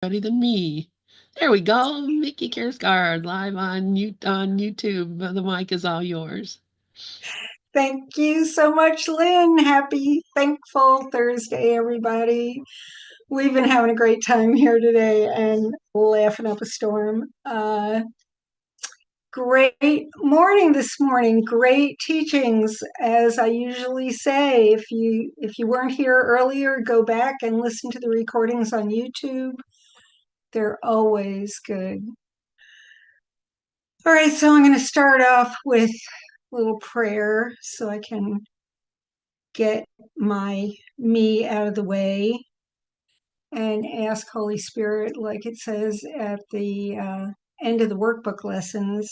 Better than me. There we go. Miki Kersgard live on YouTube. The mic is all yours. Thank you so much, Lynn. Happy Thankful Thursday, everybody. We've been having a great time here today and laughing up a storm. Great morning this morning. Great teachings, as I usually say. If you weren't here earlier, go back and listen to the recordings on YouTube. They're always good. All right, so I'm going to start off with a little prayer so I can get me out of the way and ask Holy Spirit, like it says at the end of the workbook lessons,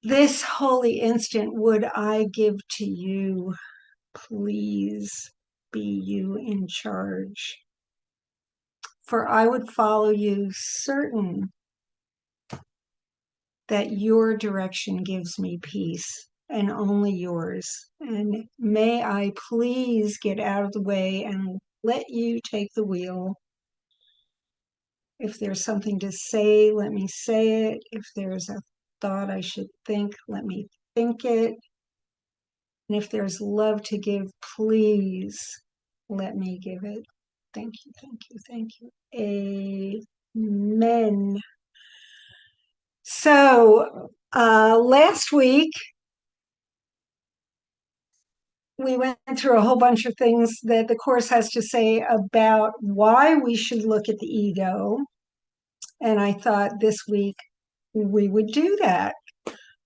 this holy instant would I give to you. Please be you in charge. For I would follow you, certain that your direction gives me peace, and only yours. And may I please get out of the way and let you take the wheel. If there's something to say, let me say it. If there's a thought I should think, let me think it. And if there's love to give, please let me give it. Thank you, thank you, thank you. Amen. So last week, we went through a whole bunch of things that the Course has to say about why we should look at the ego. And I thought this week we would do that.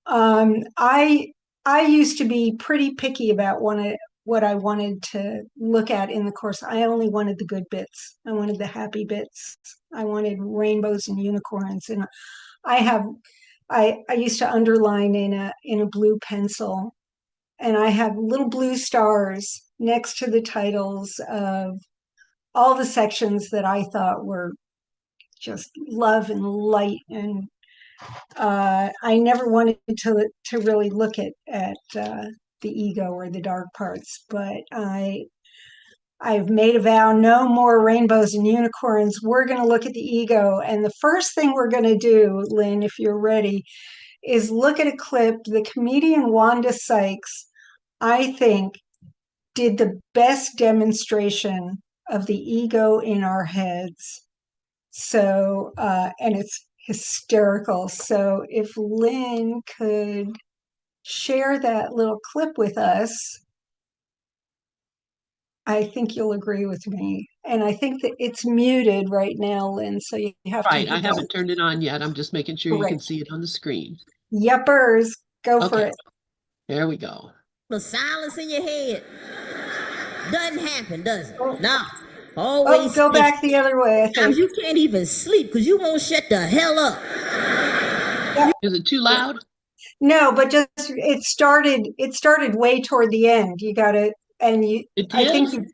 I used to be pretty picky about what I wanted to look at in the Course. I only wanted the good bits. I wanted the happy bits. I wanted rainbows and unicorns. And I used to underline in a blue pencil, and I have little blue stars next to the titles of all the sections that I thought were just love and light. And I never wanted to really look at the ego or the dark parts, but I've made a vow: no more rainbows and unicorns. We're going to look at the ego, and the first thing we're going to do, Lynn, if you're ready, is look at a clip. The comedian Wanda Sykes, I think, did the best demonstration of the ego in our heads. So, and it's hysterical. So if Lynn could share that little clip with us, I think you'll agree with me. And I think that it's muted right now, Lynn, so you have to Right, I hit that. haven't turned it on yet. I'm just making sure you Right. can see it on the screen. Yuppers, go for Okay, it. there we go. The silence in your head doesn't happen, does it? Oh, No. oh, Always go think. back the other way, I think. Sometimes you can't even sleep because you won't shut the hell up. Yeah. Is it too loud? No, but just it started way toward the end. You got it, and It I did? think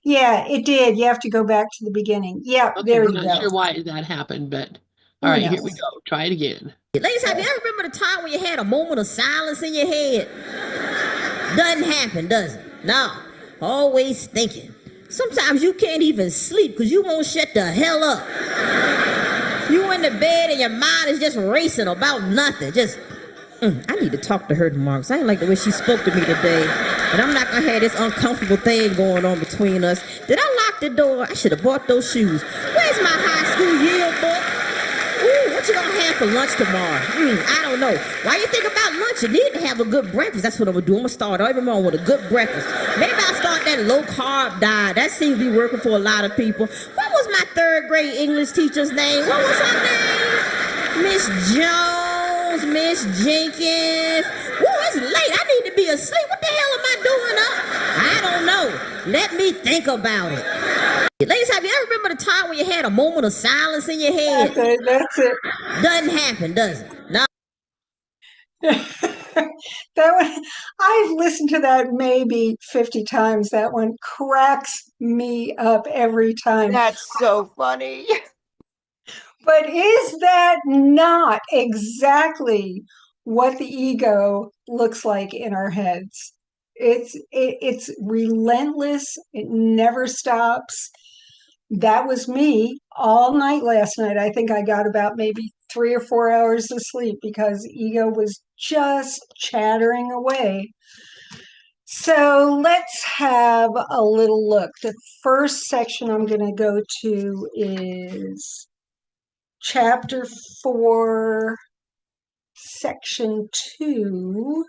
yeah, it did. You have to go back to the beginning. Yeah, Okay, there I'm you not go. sure why that happened, but all Who right, here we knows? go. Try it again. Ladies, have you ever remember the time when you had a moment of silence in your head? Doesn't happen, does it? No. Always thinking. Sometimes you can't even sleep because you won't shut the hell up. You in the bed and your mind is just racing about nothing. Just, I need to talk to her tomorrow because I ain't like the way she spoke to me today. And I'm not going to have this uncomfortable thing going on between us. Did I lock the door? I should have bought those shoes. Where's my high school yearbook? Ooh, what you gonna have for lunch tomorrow? I don't know. Why you think about lunch? You need to have a good breakfast. That's what I'm gonna do. I'm gonna start every morning with a good breakfast. Maybe I'll start that low carb diet. That seems to be working for a lot of people. What was my third grade English teacher's name? What was her name? Miss Jones, Miss Jenkins. Ooh, it's late. I need to be asleep. What the hell am I doing up? I don't know. Let me think about it. Ladies, have you ever remember the time when you had a moment of silence in your head? That's it. That's it. Doesn't happen, does it? No. That one, I've listened to that maybe 50 times. That one cracks me up every time. That's so funny. But is that not exactly what the ego looks like in our heads? It's relentless. It never stops. That was me all night last night. I think I got about maybe 3 or 4 hours of sleep because ego was just chattering away. So let's have a little look. The first section I'm going to go to is chapter 4, section 2.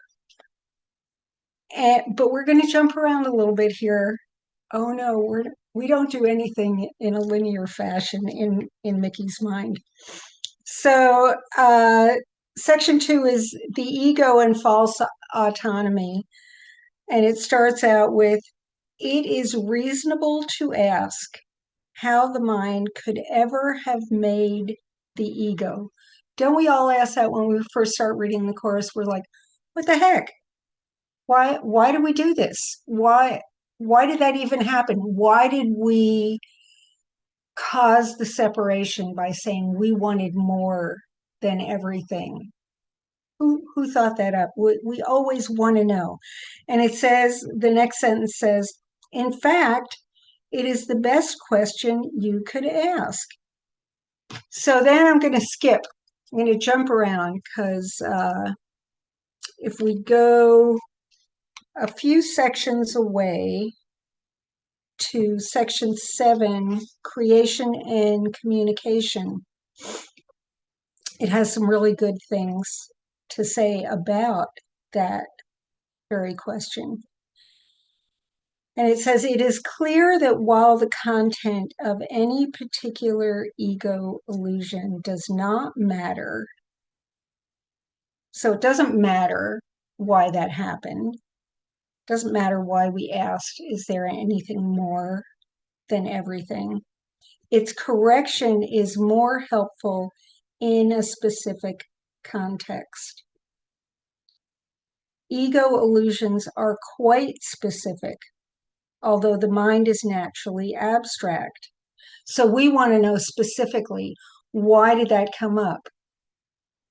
But we're going to jump around a little bit here. Oh no, we don't do anything in a linear fashion in Mickey's mind. So section 2 is the ego and false autonomy. And it starts out with, it is reasonable to ask how the mind could ever have made the ego. Don't we all ask that when we first start reading the Course? We're like, what the heck? Why do we do this? Why did that even happen? Why did we cause the separation by saying we wanted more than everything? Who thought that up? We always want to know. And it says, the next sentence says, in fact, it is the best question you could ask. So then I'm going to skip. I'm going to jump around because if we go a few sections away to section 7, creation and communication, it has some really good things to say about that very question. And it says, it is clear that while the content of any particular ego illusion does not matter, so it doesn't matter why that happened, doesn't matter why we asked, is there anything more than everything? Its correction is more helpful in a specific context. Ego illusions are quite specific, although the mind is naturally abstract. So we want to know specifically, why did that come up?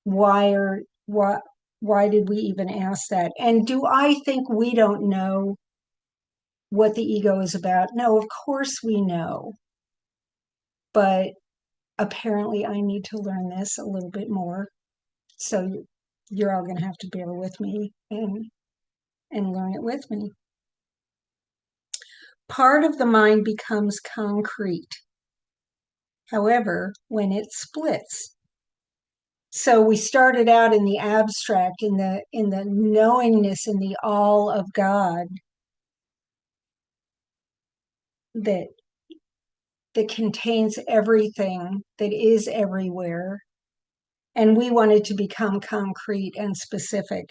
Why did we even ask that? And do I think we don't know what the ego is about? No, of course we know. But apparently I need to learn this a little bit more. So you're all going to have to bear with me and learn it with me. Part of the mind becomes concrete, however, when it splits. So we started out in the abstract, in the knowingness, in the all of God that contains everything, that is everywhere. And we wanted to become concrete and specific.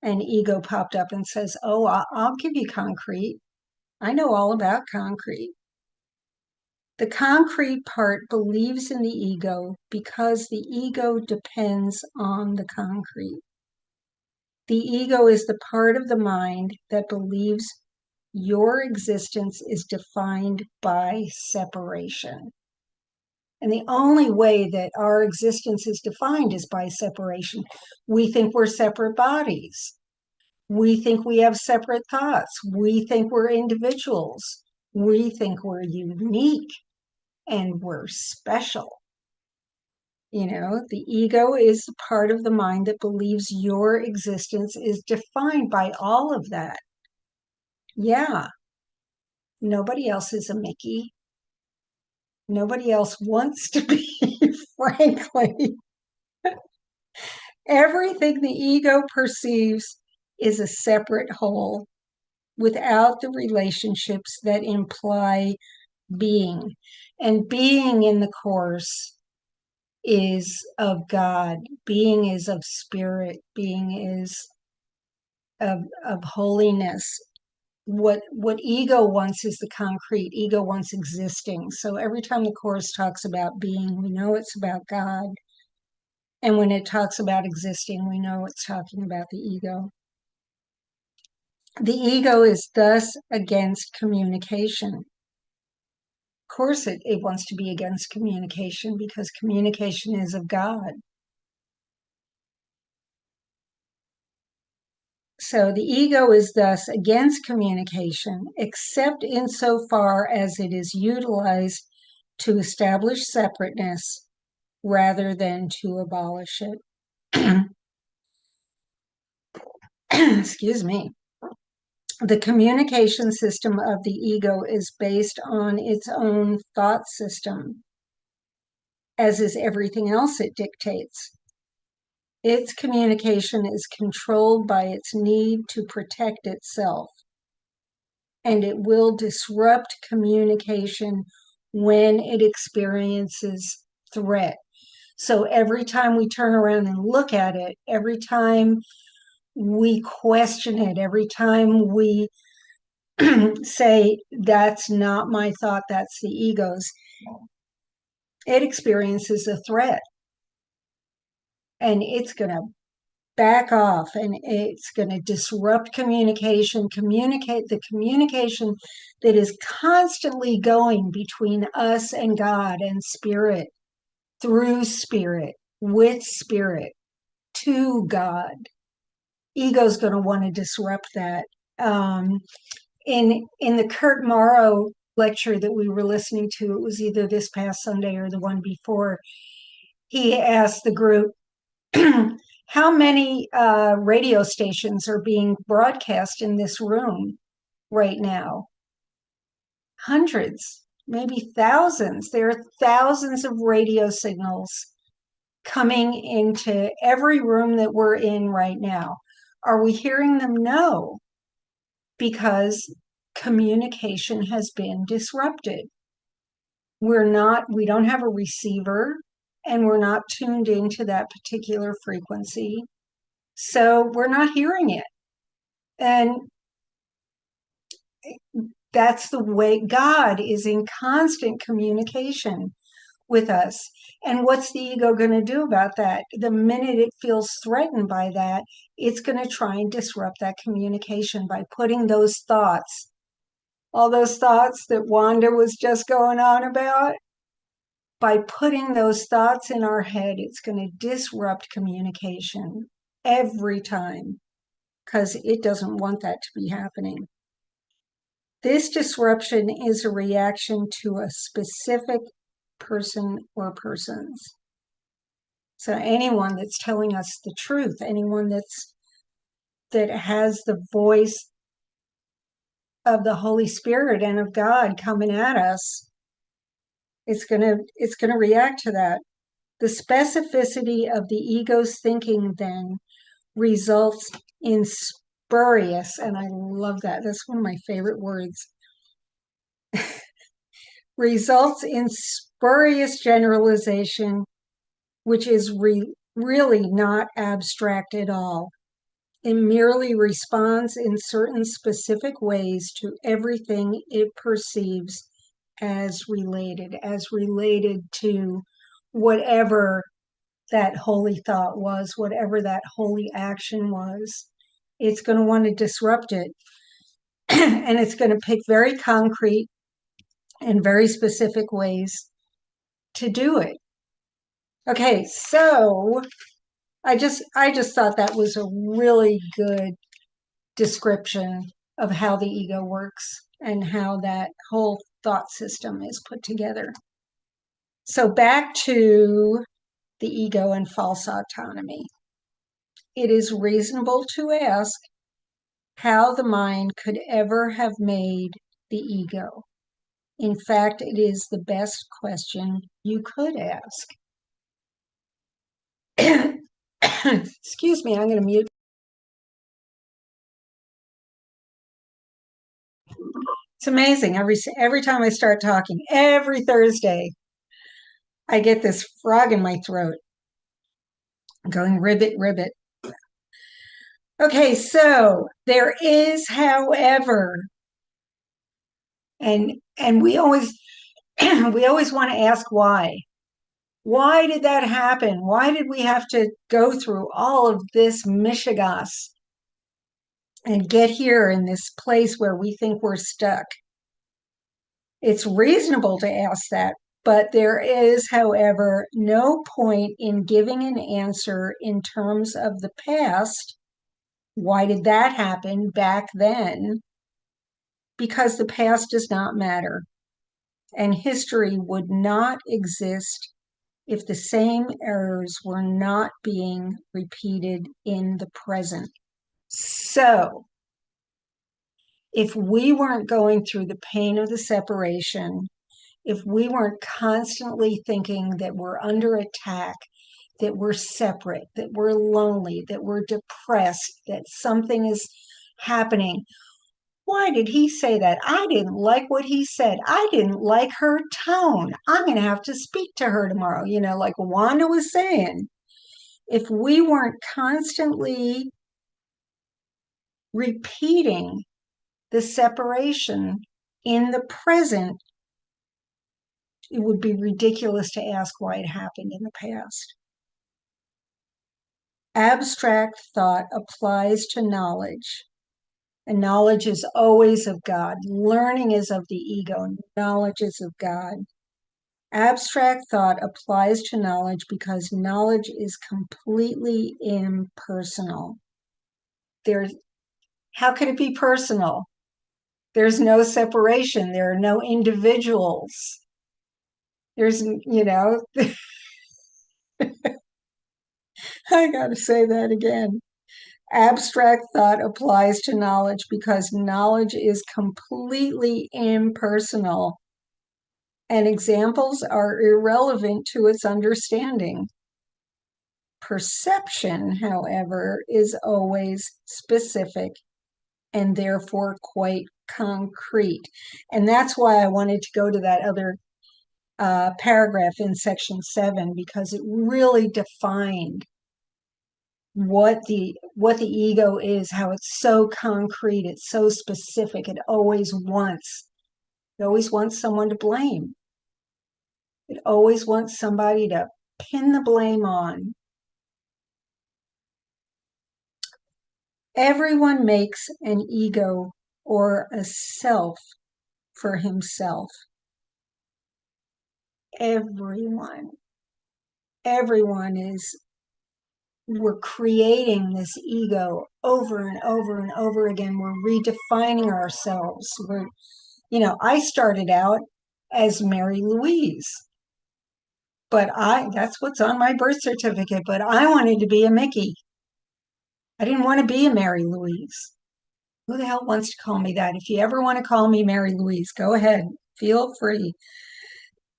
And ego popped up and says, oh, I'll give you concrete. I know all about concrete. The concrete part believes in the ego because the ego depends on the concrete. The ego is the part of the mind that believes your existence is defined by separation. And the only way that our existence is defined is by separation. We think we're separate bodies. We think we have separate thoughts. We think we're individuals. We think we're unique and we're special. You know, the ego is the part of the mind that believes your existence is defined by all of that. Yeah, nobody else is a Mickey. Nobody else wants to be, frankly. Everything the ego perceives is a separate whole without the relationships that imply being. And being in the Course is of God. Being is of spirit. Being is of holiness. What ego wants is the concrete. Ego wants existing. So every time the Course talks about being, we know it's about God. And when it talks about existing, we know it's talking about the ego. The ego is thus against communication. Of course, it wants to be against communication because communication is of God. So the ego is thus against communication, except insofar as it is utilized to establish separateness rather than to abolish it. Excuse me. The communication system of the ego is based on its own thought system, as is everything else it dictates. Its communication is controlled by its need to protect itself, and it will disrupt communication when it experiences threat. So every time we turn around and look at it, every time we question it, every time we say, that's not my thought, that's the ego's, it experiences a threat. And it's going to back off, and it's going to disrupt communication, the communication that is constantly going between us and God and spirit, through spirit, with spirit, to God. Ego's going to want to disrupt that. In the Kurt Morrow lecture that we were listening to, it was either this past Sunday or the one before, he asked the group, how many radio stations are being broadcast in this room right now? Hundreds, maybe thousands. There are thousands of radio signals coming into every room that we're in right now. Are we hearing them? No, because communication has been disrupted. We don't have a receiver, and we're not tuned into that particular frequency. So we're not hearing it. And that's the way God is in constant communication with us. And what's the ego going to do about that? The minute it feels threatened by that, it's going to try and disrupt that communication by putting those thoughts, all those thoughts that Wanda was just going on about, by putting those thoughts in our head, it's going to disrupt communication every time, because it doesn't want that to be happening. This disruption is a reaction to a specific person or persons. So anyone that's telling us the truth, anyone that has the voice of the Holy Spirit and of God coming at us, it's gonna react to that. The specificity of the ego's thinking then results in spurious, and I love that, that's one of my favorite words, results in spurious generalization, which is really not abstract at all. It merely responds in certain specific ways to everything it perceives as related to whatever that holy thought was, whatever that holy action was. It's going to want to disrupt it. And it's going to pick very concrete and very specific ways to do it. Okay, so I just thought that was a really good description of how the ego works and how that whole thought system is put together. So back to the ego and false autonomy. It is reasonable to ask how the mind could ever have made the ego. In fact, it is the best question you could ask. Excuse me, I'm going to mute. It's amazing. Every time I start talking, every Thursday, I get this frog in my throat going ribbit, ribbit. Okay, so there is, however, and we always want to ask why. Why did that happen? Why did we have to go through all of this mishigas and get here in this place where we think we're stuck? It's reasonable to ask that, but there is, however, no point in giving an answer in terms of the past Why did that happen back then? Because the past does not matter, and history would not exist if the same errors were not being repeated in the present. So, if we weren't going through the pain of the separation, if we weren't constantly thinking that we're under attack, that we're separate, that we're lonely, that we're depressed, that something is happening. Why did he say that? I didn't like what he said. I didn't like her tone. I'm going to have to speak to her tomorrow. Like Wanda was saying, if we weren't constantly repeating the separation in the present, it would be ridiculous to ask why it happened in the past. Abstract thought applies to knowledge, and knowledge is always of God. Learning is of the ego. Knowledge is of God. Abstract thought applies to knowledge because knowledge is completely impersonal. How could it be personal? There's no separation. There are no individuals. There's, I got to say that again. Abstract thought applies to knowledge because knowledge is completely impersonal, and examples are irrelevant to its understanding. Perception, however, is always specific and therefore quite concrete. And that's why I wanted to go to that other paragraph in section 7, because it really defined what the ego is, how it's so concrete, it's so specific. It always wants someone to blame. It always wants somebody to pin the blame on. Everyone makes an ego or a self for himself. Everyone we're creating this ego over and over and over again. We're redefining ourselves. I started out as Mary Louise, but that's what's on my birth certificate, but I wanted to be a Miki. I didn't want to be a Mary Louise. Who the hell wants to call me that? If you ever want to call me Mary Louise, go ahead. Feel free.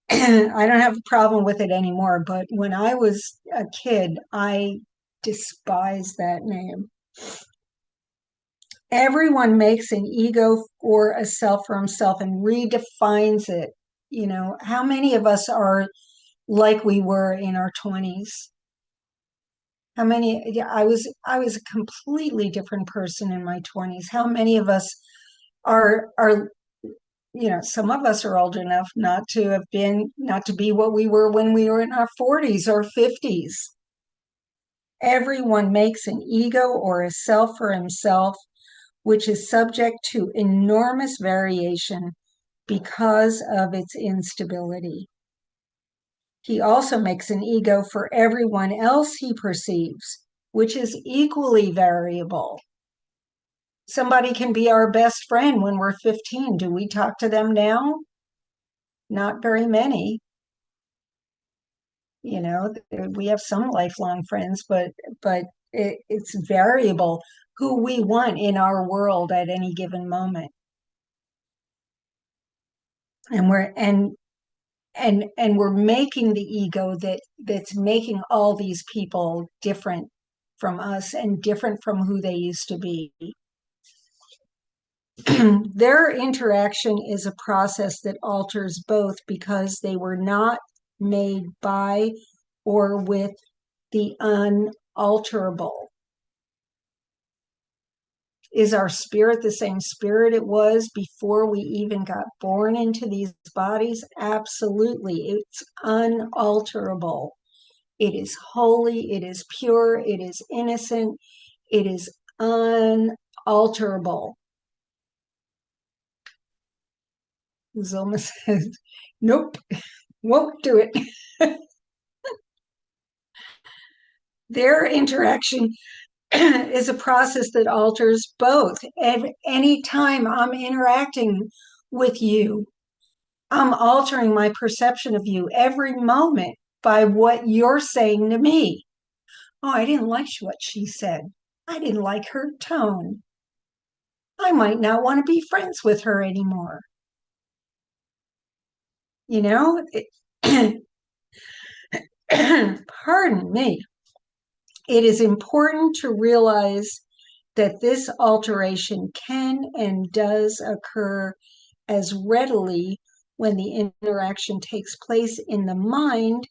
I don't have a problem with it anymore, but when I was a kid, I despised that name. Everyone makes an ego or a self for himself and redefines it. How many of us are like we were in our 20s? How many? I was a completely different person in my 20s. How many of us are some of us are old enough not to be what we were when we were in our 40s or 50s. Everyone makes an ego or a self for himself, which is subject to enormous variation because of its instability. He also makes an ego for everyone else he perceives, which is equally variable. Somebody can be our best friend when we're 15. Do we talk to them now? Not very many. We have some lifelong friends, but it's variable who we want in our world at any given moment. And we're making the ego that's making all these people different from us and different from who they used to be. Their interaction is a process that alters both because they were not made by or with the unalterable. Is our spirit the same spirit it was before we even got born into these bodies? Absolutely. It's unalterable. It is holy. It is pure. It is innocent. It is unalterable. Zoma says, nope, won't do it. Their interaction is a process that alters both. Any time I'm interacting with you, I'm altering my perception of you every moment by what you're saying to me. Oh, I didn't like what she said. I didn't like her tone. I might not want to be friends with her anymore. You know, pardon me. It is important to realize that this alteration can and does occur as readily when the interaction takes place in the mind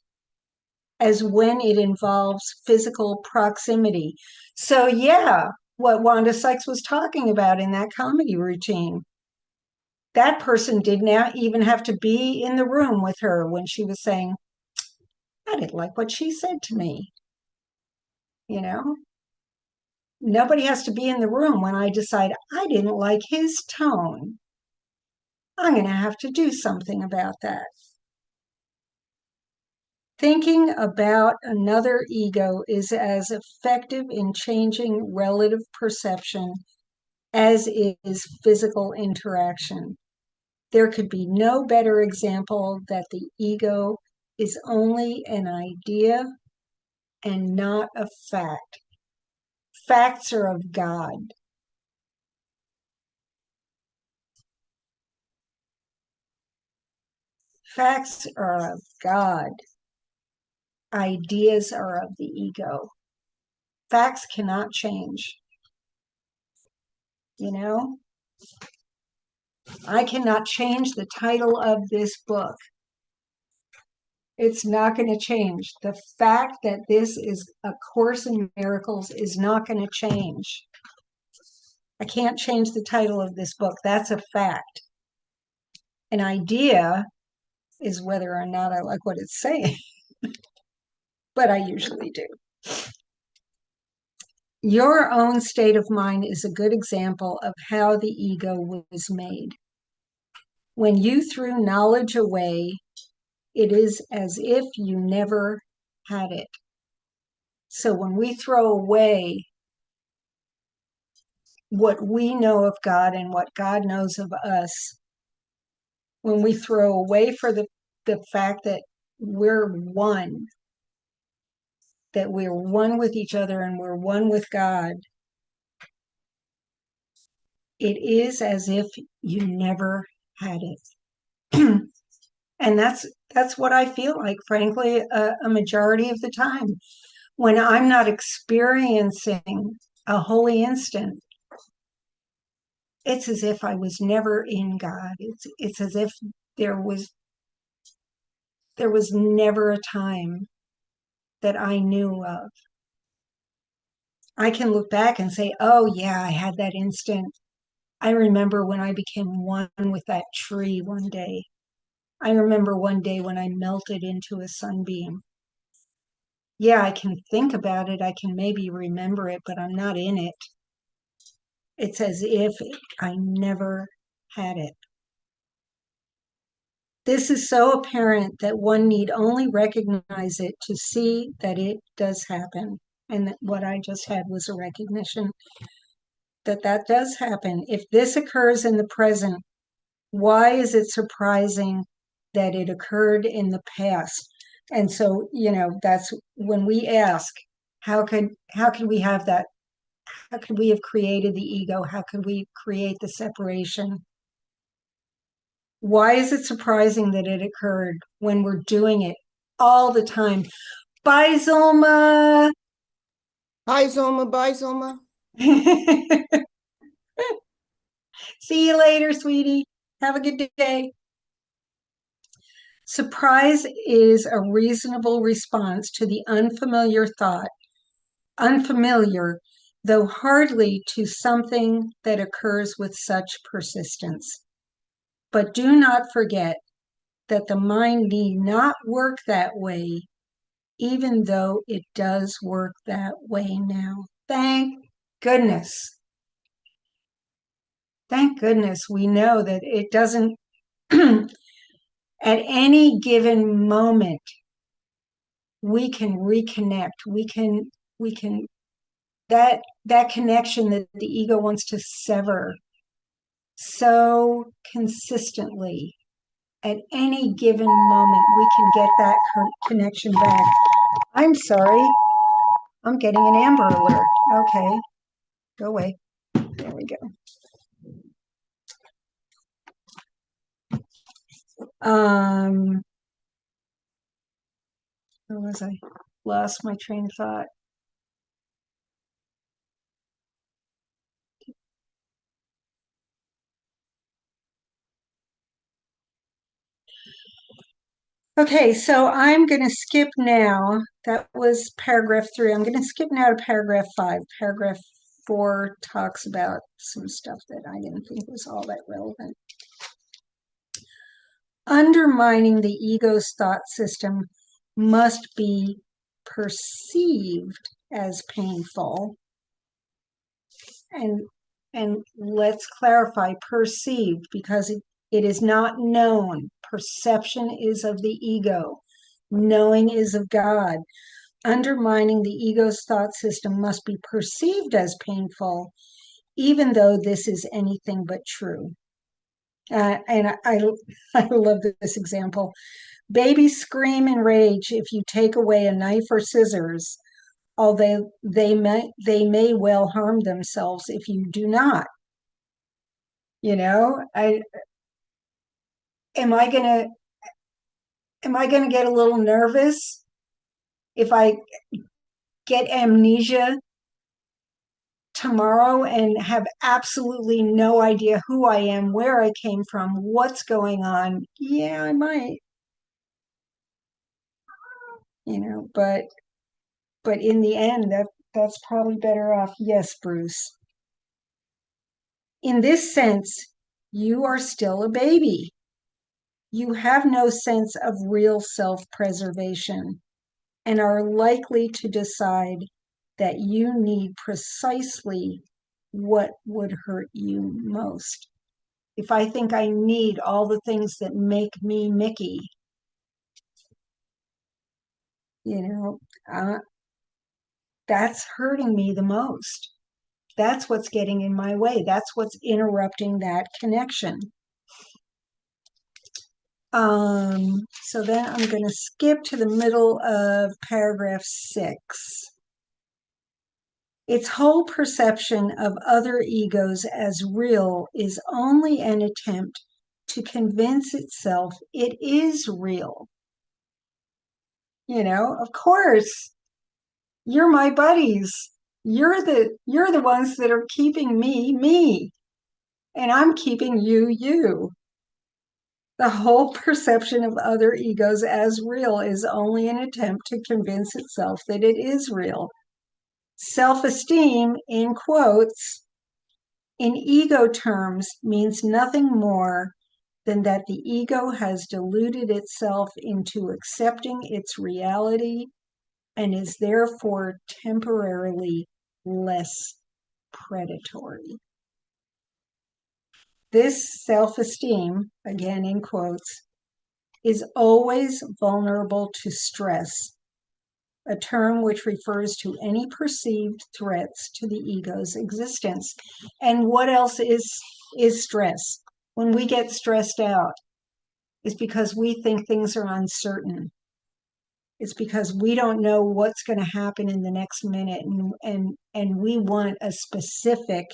as when it involves physical proximity. So, yeah, what Wanda Sykes was talking about in that comedy routine. That person did not even have to be in the room with her when she was saying, I didn't like what she said to me. You know, nobody has to be in the room when I decide I didn't like his tone. I'm going to have to do something about that. Thinking about another ego is as effective in changing relative perception as is physical interaction. There could be no better example that the ego is only an idea and not a fact. Facts are of God. Facts are of God. Ideas are of the ego. Facts cannot change. You know, I cannot change the title of this book. It's not going to change. The fact that this is a Course in Miracles is not going to change. I can't change the title of this book. That's a fact. An idea is whether or not I like what it's saying, but I usually do. Your own state of mind is a good example of how the ego was made. When you threw knowledge away, it is as if you never had it. So when we throw away what we know of God and what God knows of us, when we throw away for the fact that we're one, that we're one with each other and we're one with God, it is as if you never had it. And that's what I feel like, frankly, a majority of the time. When I'm not experiencing a holy instant, it's as if I was never in God. It's as if there was never a time that I knew of. I can look back and say, oh yeah, I had that instant. I remember when I became one with that tree one day. I remember one day when I melted into a sunbeam. Yeah, I can think about it. I can maybe remember it, but I'm not in it. It's as if I never had it. This is so apparent that one need only recognize it to see that it does happen. And that what I just had was a recognition that that does happen. If this occurs in the present, why is it surprising that it occurred in the past? And so, that's when we ask, how could we have that? How could we have created the ego? How could we create the separation? Why is it surprising that it occurred when we're doing it all the time? Bye, Zulma. Hi, Zoma. Bye, Zoma. See you later, sweetie. Have a good day. Surprise is a reasonable response to the unfamiliar thought, unfamiliar, though hardly to something that occurs with such persistence. But do not forget that the mind need not work that way, even though it does work that way now. Thank goodness. Thank goodness we know that it doesn't, at any given moment, we can reconnect. We can that connection that the ego wants to sever so consistently. At any given moment, we can get that connection back. I'm sorry. I'm getting an Amber Alert. Okay. Go away. There we go. Where was I? Lost my train of thought. Okay, so I'm going to skip now. That was paragraph 3. I'm going to skip now to paragraph 5. Paragraph 4 talks about some stuff that I didn't think was all that relevant. Undermining the ego's thought system must be perceived as painful. And let's clarify perceived, because it is not known. Perception is of the ego. Knowing is of God. Undermining the ego's thought system must be perceived as painful, even though this is anything but true. And I love this example. Babies scream in rage if you take away a knife or scissors, although they may well harm themselves if you do not. You know, am I gonna get a little nervous if I get amnesia tomorrow and have absolutely no idea who I am, where I came from, what's going on? Yeah, I might, but in the end, that's probably better off. Yes, Bruce. In this sense, you are still a baby. You have no sense of real self-preservation and are likely to decide that you need precisely what would hurt you most. If I think I need all the things that make me Miki, that's hurting me the most. That's what's getting in my way. That's what's interrupting that connection. So then I'm going to skip to the middle of paragraph 6. Its whole perception of other egos as real is only an attempt to convince itself it is real. Of course, you're my buddies. You're the ones that are keeping me, and I'm keeping you. The whole perception of other egos as real is only an attempt to convince itself that it is real. Self-esteem, in quotes, in ego terms, means nothing more than that the ego has deluded itself into accepting its reality and is therefore temporarily less predatory. This self-esteem, again in quotes, is always vulnerable to stress, a term which refers to any perceived threats to the ego's existence. And what else is stress? When we get stressed out, it's because we think things are uncertain. It's because we don't know what's going to happen in the next minute, and we want a specific,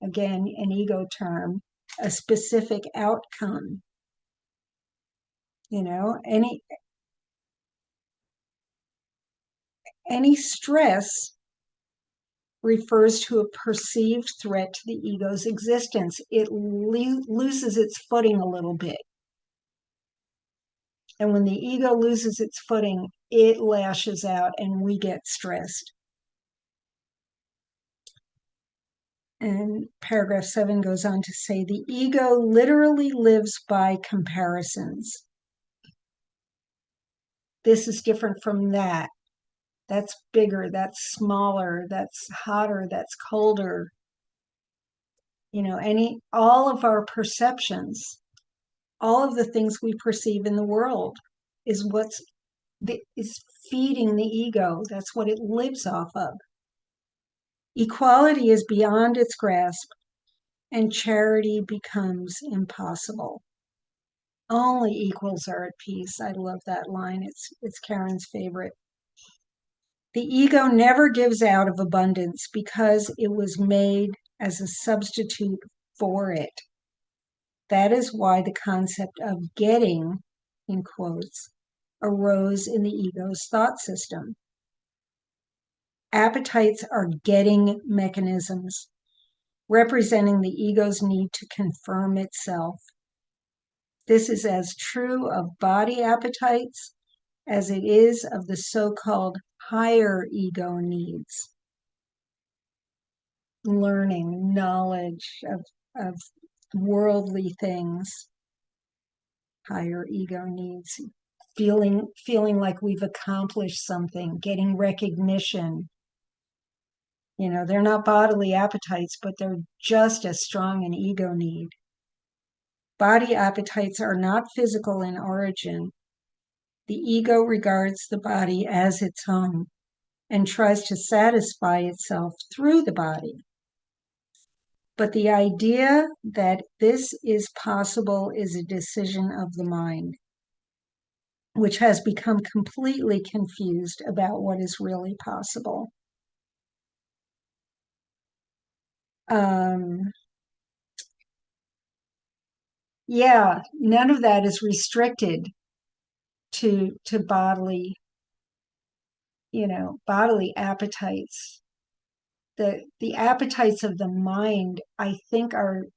again, an ego term, a specific outcome. Any stress refers to a perceived threat to the ego's existence. It loses its footing a little bit. And when the ego loses its footing, it lashes out and we get stressed. And paragraph 7 goes on to say, the ego literally lives by comparisons. This is different from that. That's bigger, that's smaller, that's hotter, that's colder. All of our perceptions, all of the things we perceive in the world is is feeding the ego. That's what it lives off of. Equality is beyond its grasp, and charity becomes impossible. Only equals are at peace. I love that line. It's Karen's favorite. The ego never gives out of abundance because it was made as a substitute for it. That is why the concept of getting, in quotes, arose in the ego's thought system. Appetites are getting mechanisms, representing the ego's need to confirm itself. This is as true of body appetites as it is of the so-called higher ego needs. Learning, knowledge of worldly things, higher ego needs. Feeling like we've accomplished something, getting recognition. You know, they're not bodily appetites, but they're just as strong an ego need. Body appetites are not physical in origin. The ego regards the body as its own and tries to satisfy itself through the body. But the idea that this is possible is a decision of the mind, which has become completely confused about what is really possible. Yeah, none of that is restricted to bodily, bodily appetites. The appetites of the mind, I think, are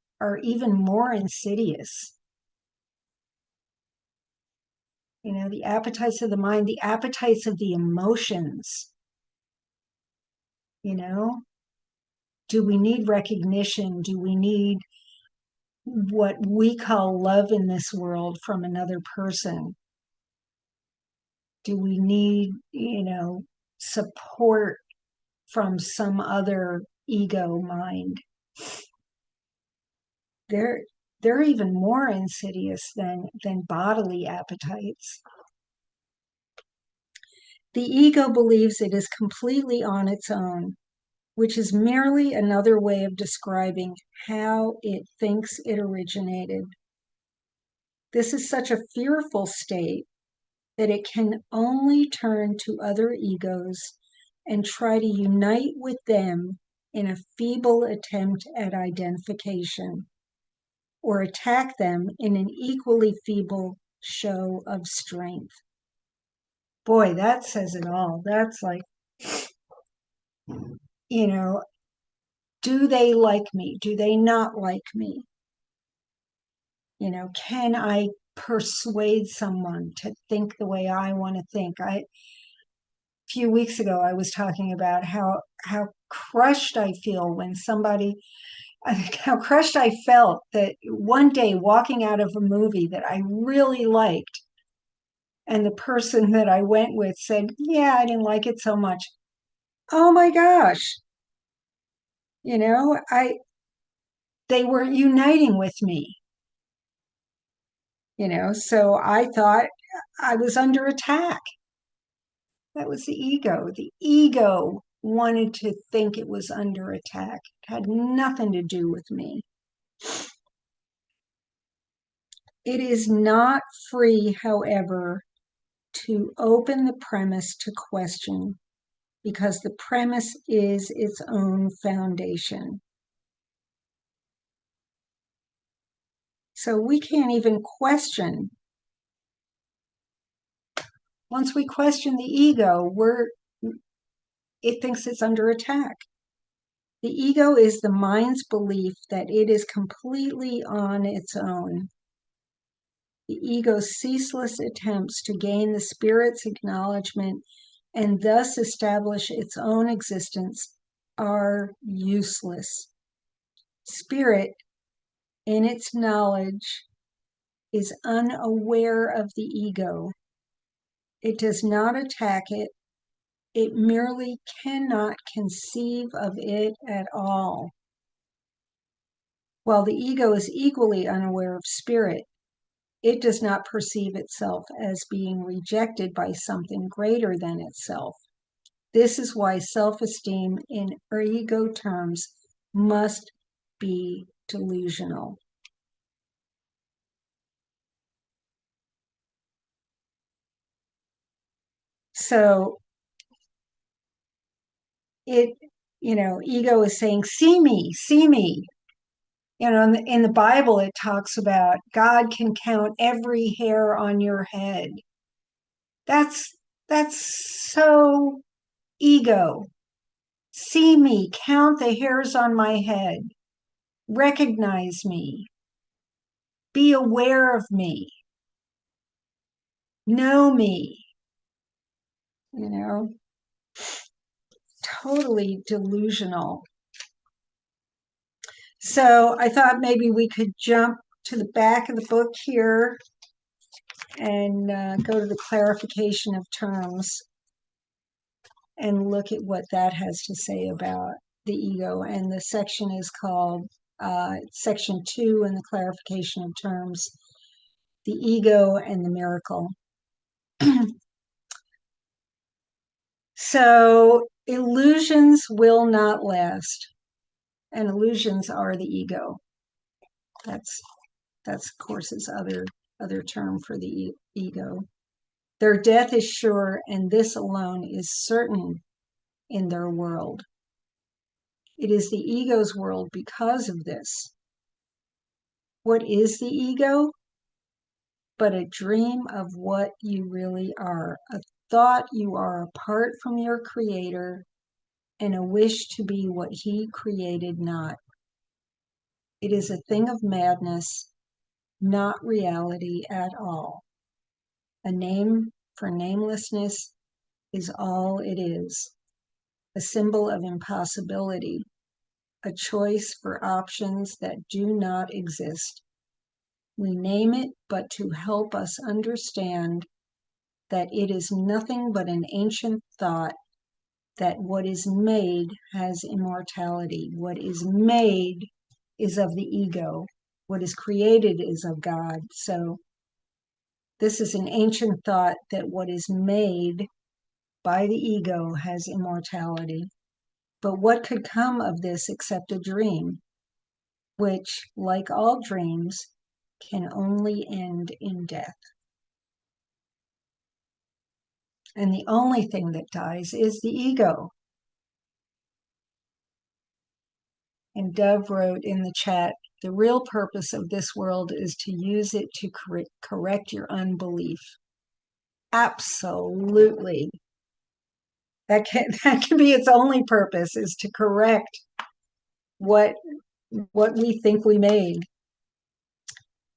even more insidious. The appetites of the mind, the appetites of the emotions. Do we need recognition? Do we need what we call love in this world from another person? Do we need, support from some other ego mind? They're even more insidious than bodily appetites. The ego believes it is completely on its own, which is merely another way of describing how it thinks it originated. This is such a fearful state that it can only turn to other egos and try to unite with them in a feeble attempt at identification, or attack them in an equally feeble show of strength. Boy, that says it all. That's like, do they like me? Do they not like me? Can I persuade someone to think the way I want to think? A few weeks ago, I was talking about how crushed I feel when how crushed I felt that one day walking out of a movie that I really liked, and the person that I went with said, yeah, I didn't like it so much. Oh my gosh. They weren't uniting with me. So I thought I was under attack. That was the ego. The ego wanted to think it was under attack. It had nothing to do with me. It is not free, however, to open the premise to question, because the premise is its own foundation. So we can't even question. Once we question the ego, it thinks it's under attack. The ego is the mind's belief that it is completely on its own. The ego's ceaseless attempts to gain the spirit's acknowledgement and thus establish its own existence are useless. Spirit, in its knowledge, is unaware of the ego. It does not attack it. It merely cannot conceive of it at all. While the ego is equally unaware of spirit, it does not perceive itself as being rejected by something greater than itself. This is why self-esteem in ego terms must be delusional. So ego is saying, see me, see me. In the Bible, it talks about God can count every hair on your head. That's so ego. See me, count the hairs on my head, recognize me, be aware of me, know me, totally delusional. So I thought maybe we could jump to the back of the book here and go to the clarification of terms and look at what that has to say about the ego. And the section is called Section 2 in the clarification of terms, the ego and the miracle. So illusions will not last, and illusions are the ego. That's of course his other term for the ego. Their death is sure, and this alone is certain in their world. It is the ego's world because of this. What is the ego? But a dream of what you really are, a thought you are apart from your creator, and a wish to be what he created not. It is a thing of madness, not reality at all. A name for namelessness is all it is, a symbol of impossibility, a choice for options that do not exist. We name it but to help us understand that it is nothing but an ancient thought that what is made has immortality. What is made is of the ego. What is created is of God. So this is an ancient thought that what is made by the ego has immortality. But what could come of this except a dream, which, like all dreams, can only end in death? And the only thing that dies is the ego. And Dove wrote in the chat, the real purpose of this world is to use it to correct your unbelief. Absolutely. That can be its only purpose, is to correct what we think we made.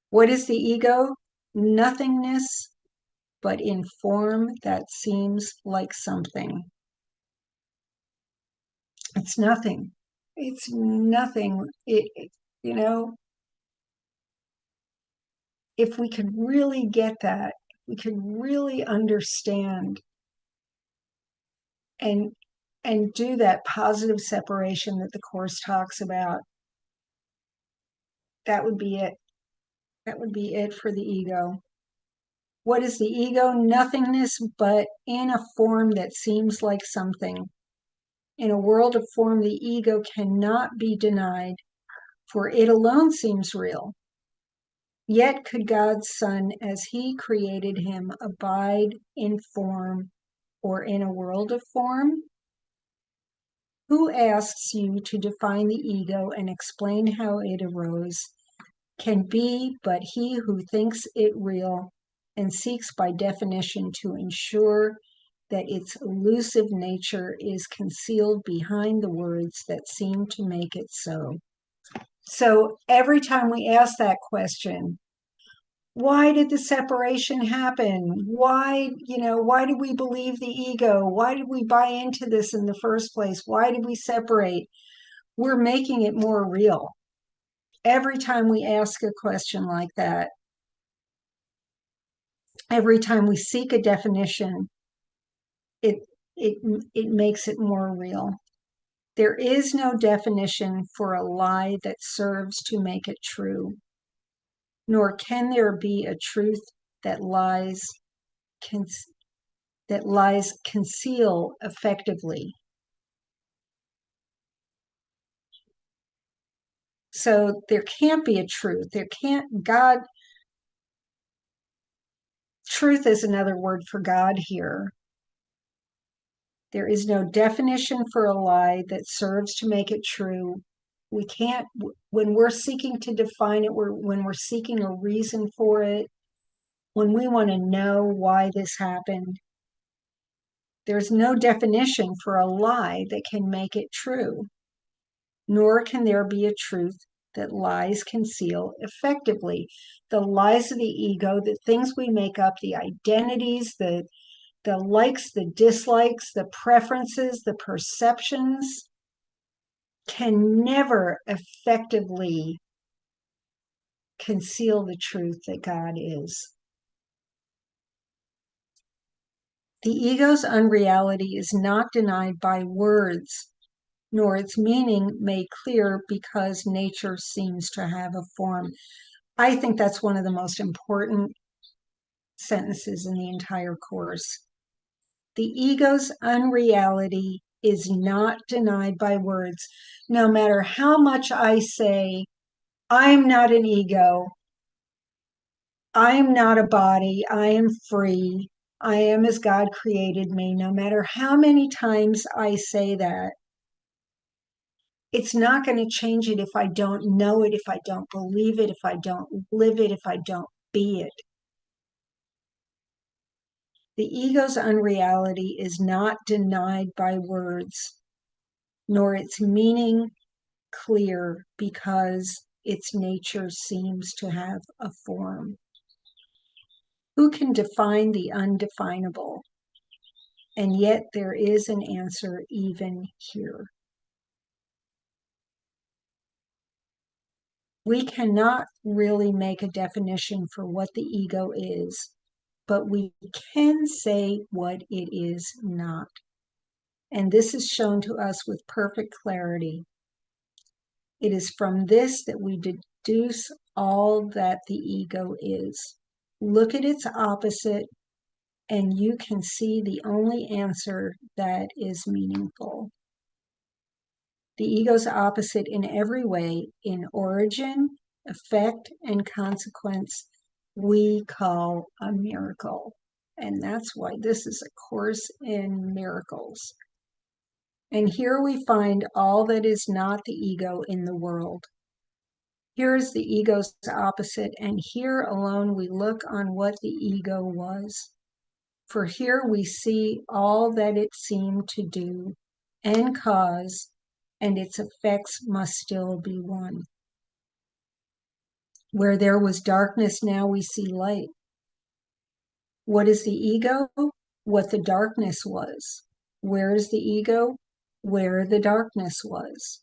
What is the ego? Nothingness, but in form that seems like something. It's nothing. It's nothing. If we could really get that, we could really understand and do that positive separation that the Course talks about, that would be it. That would be it for the ego. What is the ego? Nothingness, but in a form that seems like something. In a world of form, the ego cannot be denied, for it alone seems real. Yet could God's Son, as he created him, abide in form or in a world of form? Who asks you to define the ego and explain how it arose? Can be but he who thinks it real and seeks by definition to ensure that its elusive nature is concealed behind the words that seem to make it so. So every time we ask that question, why did the separation happen? Why did we believe the ego? Why did we buy into this in the first place? Why did we separate? We're making it more real. Every time we ask a question like that, every time we seek a definition, it makes it more real. There is no definition for a lie that serves to make it true, nor can there be a truth that lies that lies conceal effectively. So there can't be a truth. Truth is another word for God here. There is no definition for a lie that serves to make it true. We can't, when we're seeking to define it, when we're seeking a reason for it, when we want to know why this happened, there's no definition for a lie that can make it true, nor can there be a truth that lies conceal effectively. The lies of the ego, the things we make up, the identities, the likes, the dislikes, the preferences, the perceptions can never effectively conceal the truth that God is. The ego's unreality is not denied by words, nor its meaning made clear because nature seems to have a form. I think that's one of the most important sentences in the entire course. The ego's unreality is not denied by words. No matter how much I say, I'm not an ego, I am not a body, I am free, I am as God created me, no matter how many times I say that, it's not going to change it if I don't know it, if I don't believe it, if I don't live it, if I don't be it. The ego's unreality is not denied by words, nor its meaning clear because its nature seems to have a form. Who can define the undefinable? And yet there is an answer even here. We cannot really make a definition for what the ego is, but we can say what it is not. And this is shown to us with perfect clarity. It is from this that we deduce all that the ego is. Look at its opposite, and you can see the only answer that is meaningful. The ego's opposite in every way, in origin, effect, and consequence, we call a miracle. And that's why this is a course in miracles. And here we find all that is not the ego in the world. Here is the ego's opposite, and here alone we look on what the ego was. For here we see all that it seemed to do and cause, and its effects must still be one. Where there was darkness, now we see light. What is the ego? What the darkness was. Where is the ego? Where the darkness was.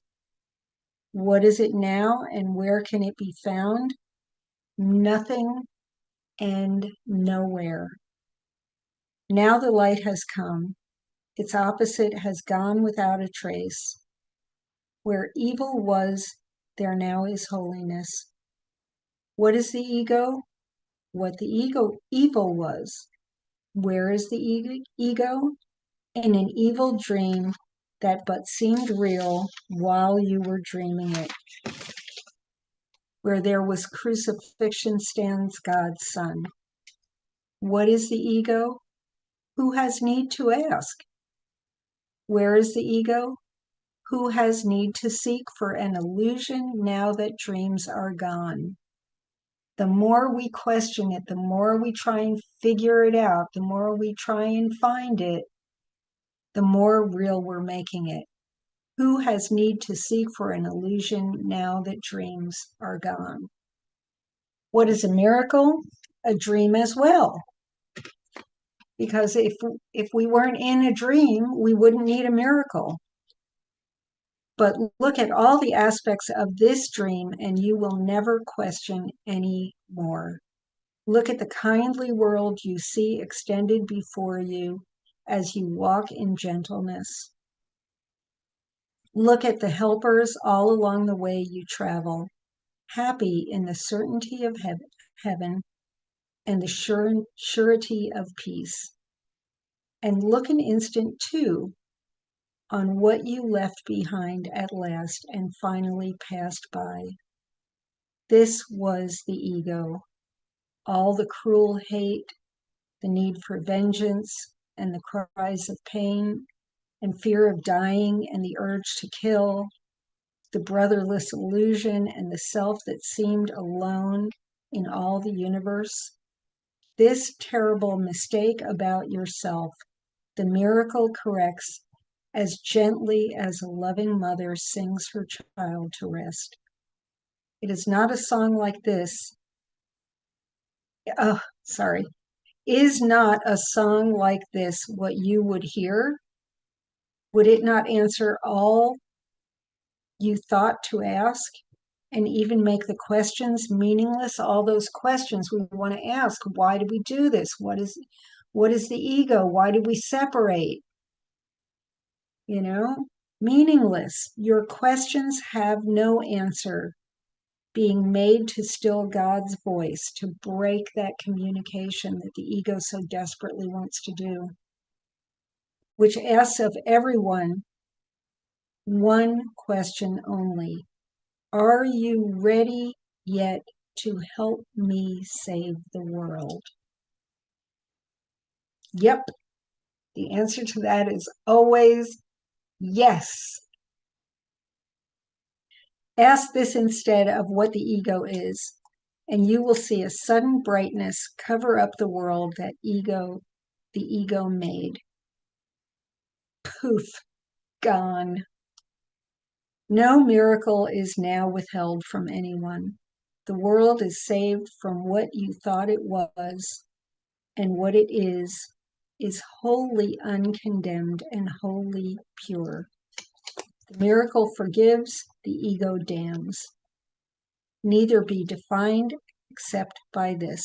What is it now, and where can it be found? Nothing and nowhere. Now the light has come. Its opposite has gone without a trace. Where evil was, there now is holiness. What is the ego? What the evil was. Where is the ego? In an evil dream that but seemed real while you were dreaming it. Where there was crucifixion stands God's Son. What is the ego? Who has need to ask? Where is the ego? Who has need to seek for an illusion now that dreams are gone? The more we question it, the more we try and figure it out, the more we try and find it, the more real we're making it. Who has need to seek for an illusion now that dreams are gone? What is a miracle? A dream as well. Because if we weren't in a dream, we wouldn't need a miracle. But look at all the aspects of this dream and you will never question any more. Look at the kindly world you see extended before you as you walk in gentleness. Look at the helpers all along the way you travel, happy in the certainty of heaven and the surety of peace. and look an instant too on what you left behind at last and finally passed by. This was the ego, all the cruel hate, the need for vengeance, and the cries of pain and fear of dying and the urge to kill, the brotherless illusion and the self that seemed alone in all the universe. This terrible mistake about yourself, the miracle corrects as gently as a loving mother sings her child to rest. It is not a song like this. Is not a song like this what you would hear? Would it not answer all you thought to ask and even make the questions meaningless? All those questions we want to ask. Why do we do this? What is the ego? Why do we separate? Meaningless. Your questions have no answer, being made to still God's voice, to break that communication that the ego so desperately wants to do, which asks of everyone one question only. Are you ready yet to help me save the world? Yep. The answer to that is always yes. Ask this instead of what the ego is, and you will see a sudden brightness cover up the world that the ego made. Poof, gone. No miracle is now withheld from anyone. The world is saved from what you thought it was, and what it is wholly uncondemned and wholly pure. The miracle forgives, the ego damns. Neither be defined except by this.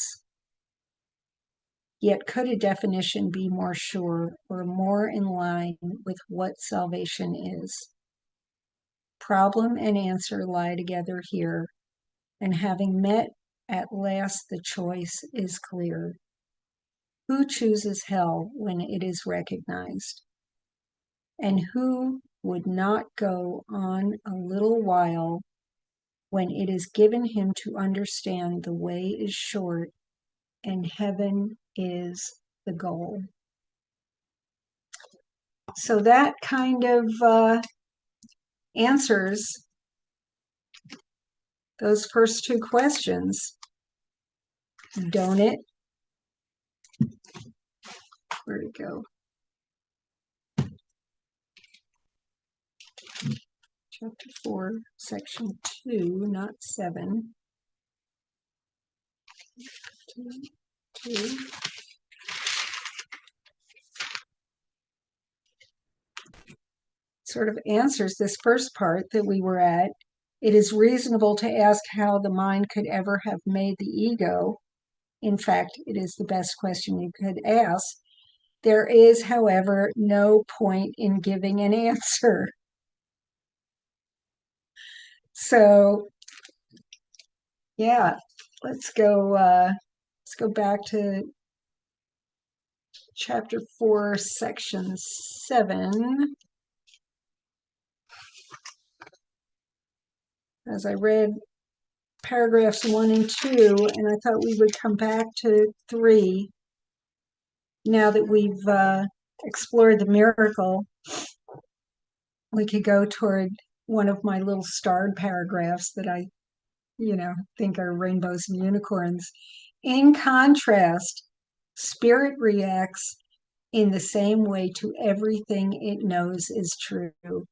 Yet could a definition be more sure or more in line with what salvation is? Problem and answer lie together here, and having met at last the choice is clear. Who chooses hell when it is recognized? And who would not go on a little while when it is given him to understand the way is short and heaven is the goal? So that kind of answers those first two questions, don't it? Where'd it go? Chapter 4, section 2, not 7. 2. Sort of answers this first part that we were at. It is reasonable to ask how the mind could ever have made the ego. In fact, it is the best question you could ask. There is, however, no point in giving an answer. So, yeah, let's go back to chapter 4, section 7. As I read paragraphs 1 and 2, and I thought we would come back to 3 now that we've explored the miracle. We could go toward one of my little starred paragraphs that I think are rainbows and unicorns. In contrast, spirit reacts in the same way to everything it knows is true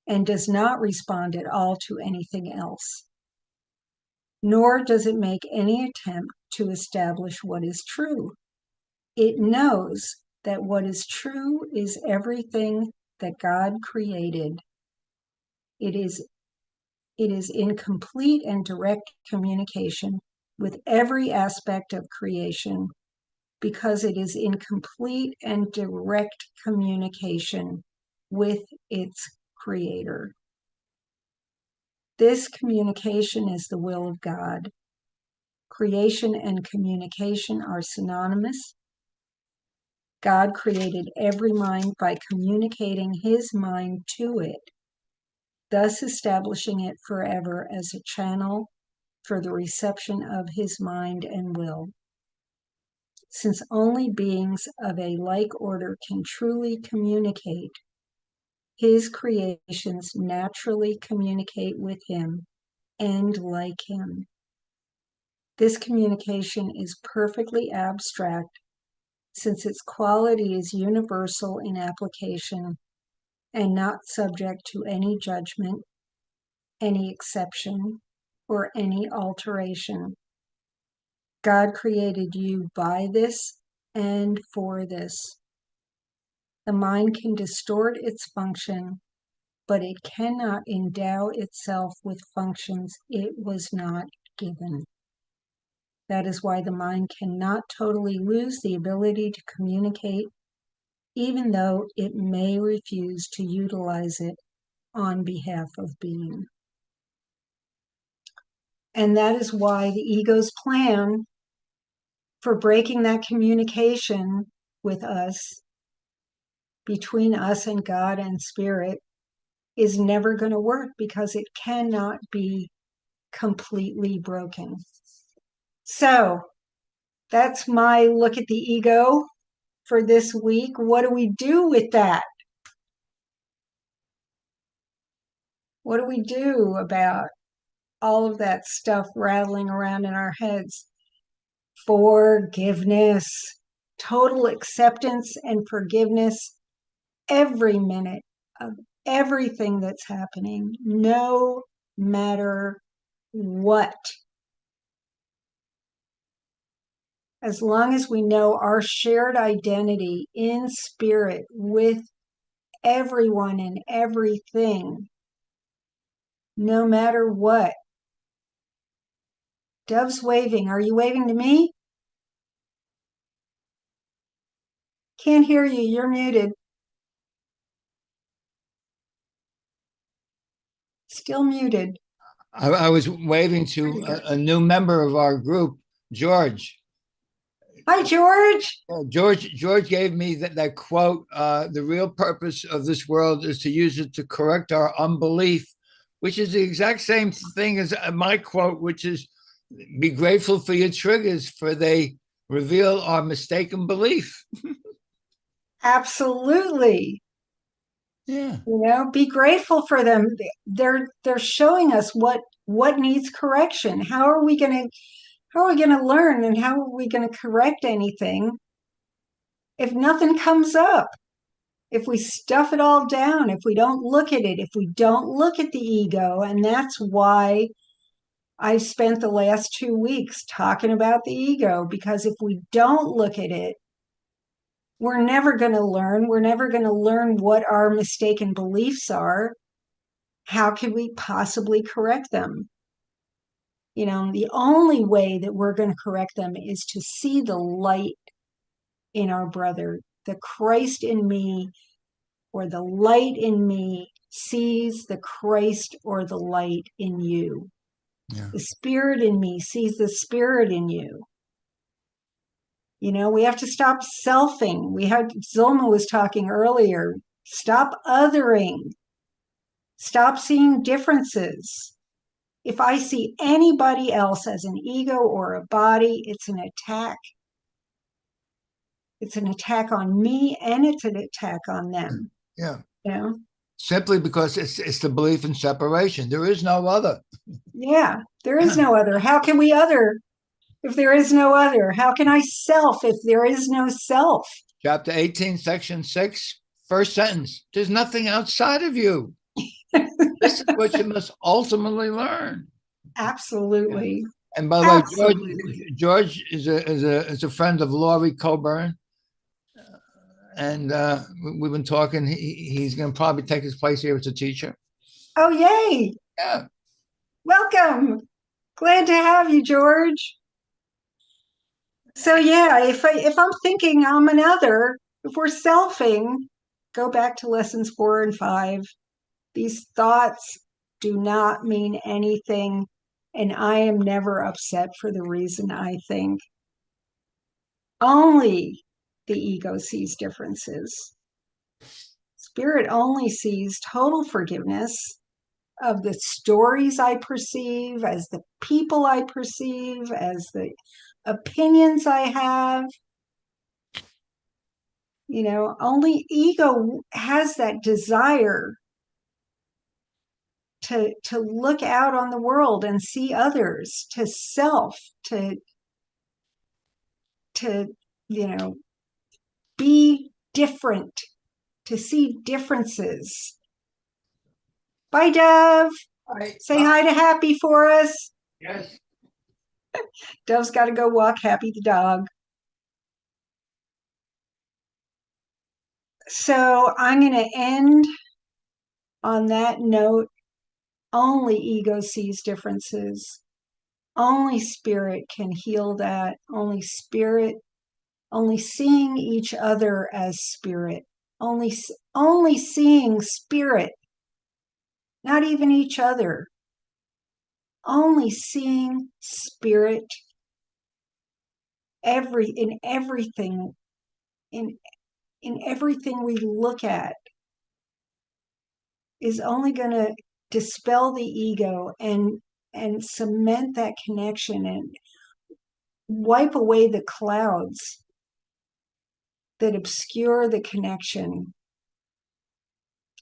and does not respond at all to anything else. Nor does it make any attempt to establish what is true. It knows that what is true is everything that God created. It is in complete and direct communication with every aspect of creation because it is in complete and direct communication with its creator. This communication is the will of God. Creation and communication are synonymous. God created every mind by communicating his mind to it, thus establishing it forever as a channel for the reception of his mind and will. Since only beings of a like order can truly communicate, his creations naturally communicate with him and like him. This communication is perfectly abstract, since its quality is universal in application and not subject to any judgment, any exception, or any alteration. God created you by this and for this. The mind can distort its function, but it cannot endow itself with functions it was not given. That is why the mind cannot totally lose the ability to communicate, even though it may refuse to utilize it on behalf of being. And that is why the ego's plan for breaking that communication with us, between us and God and Spirit, is never going to work, because it cannot be completely broken. So that's my look at the ego for this week. What do we do with that? What do we do about all of that stuff rattling around in our heads? Forgiveness, total acceptance and forgiveness every minute of everything that's happening, no matter what. As long as we know our shared identity in spirit with everyone and everything, no matter what. Dove's waving. Are you waving to me? Can't hear you. You're muted. Still muted. I was waving to a new member of our group, George. Hi, George. George gave me that quote, the real purpose of this world is to use it to correct our unbelief, which is the exact same thing as my quote, which is be grateful for your triggers, for they reveal our mistaken belief. Absolutely. Yeah. Be grateful for them. They're showing us what needs correction. How are we going to learn, and how are we going to correct anything if nothing comes up? If we stuff it all down, if we don't look at it, if we don't look at the ego. And that's why I've spent the last 2 weeks talking about the ego, because if we don't look at it, we're never going to learn. We're never going to learn what our mistaken beliefs are. How can we possibly correct them? The only way that we're going to correct them is to see the light in our brother. The Christ in me, or the light in me, sees the Christ or the light in you. Yeah. The spirit in me sees the spirit in you. We have to stop selfing. Zilma was talking earlier. Stop othering. Stop seeing differences. If I see anybody else as an ego or a body, it's an attack. It's an attack on me, and it's an attack on them. Yeah. Yeah. Simply because it's the belief in separation. There is no other. Yeah, there is no other. How can we other if there is no other? How can I self if there is no self? Chapter 18, section 6, first sentence. There's nothing outside of you. This is what you must ultimately learn. Absolutely. And by the way, George is a friend of Laurie Coburn, and we've been talking. He's going to probably take his place here as a teacher. Oh, yay! Yeah. Welcome. Glad to have you, George. So yeah, if I'm thinking I'm another, if we're selfing, go back to lessons 4 and 5. These thoughts do not mean anything, and I am never upset for the reason I think. Only the ego sees differences. Spirit only sees total forgiveness of the stories I perceive, as the people I perceive, as the opinions I have. You know, only ego has that desire to look out on the world and see others, to self, to you know, be different, to see differences. Bye, Dove. Say hi to Happy for us. Yes. Dove's got to go walk Happy the dog. So I'm going to end on that note. Only ego sees differences. Only spirit can heal that. Only spirit, only seeing each other as spirit. Only seeing spirit, not even each other. Only seeing spirit in everything we look at is only going to dispel the ego and cement that connection and wipe away the clouds that obscure the connection.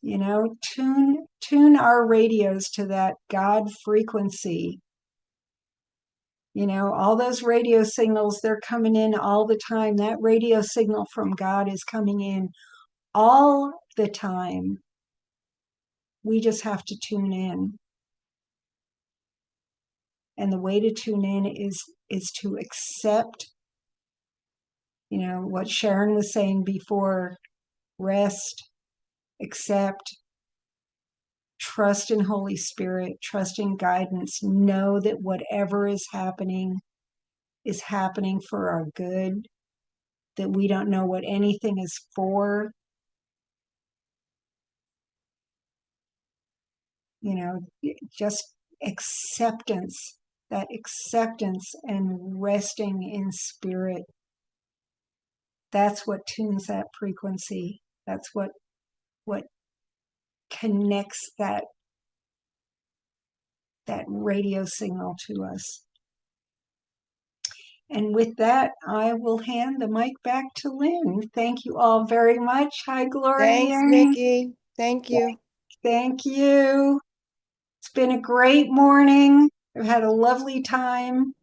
You know, tune our radios to that God frequency. You know, all those radio signals, they're coming in all the time. That radio signal from God is coming in all the time. We just have to tune in. And the way to tune in is to accept, you know, what Sharon was saying before: rest, accept, trust in Holy Spirit, trust in guidance, know that whatever is happening for our good, that we don't know what anything is for. You know, just acceptance, that acceptance and resting in spirit. That's what tunes that frequency. That's what connects that radio signal to us. And with that, I will hand the mic back to Lynn. Thank you all very much. Hi, Gloria. Thanks, Miki. Thank you. Thank you. It's been a great morning. I've had a lovely time.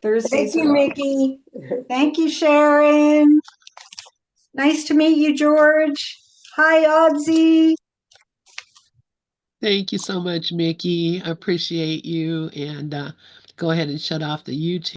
Thursdays. Thank you, Miki. Thank you, Sharon. Nice to meet you, George. Hi, Oddsy. Thank you so much, Miki. I appreciate you. And go ahead and shut off the YouTube.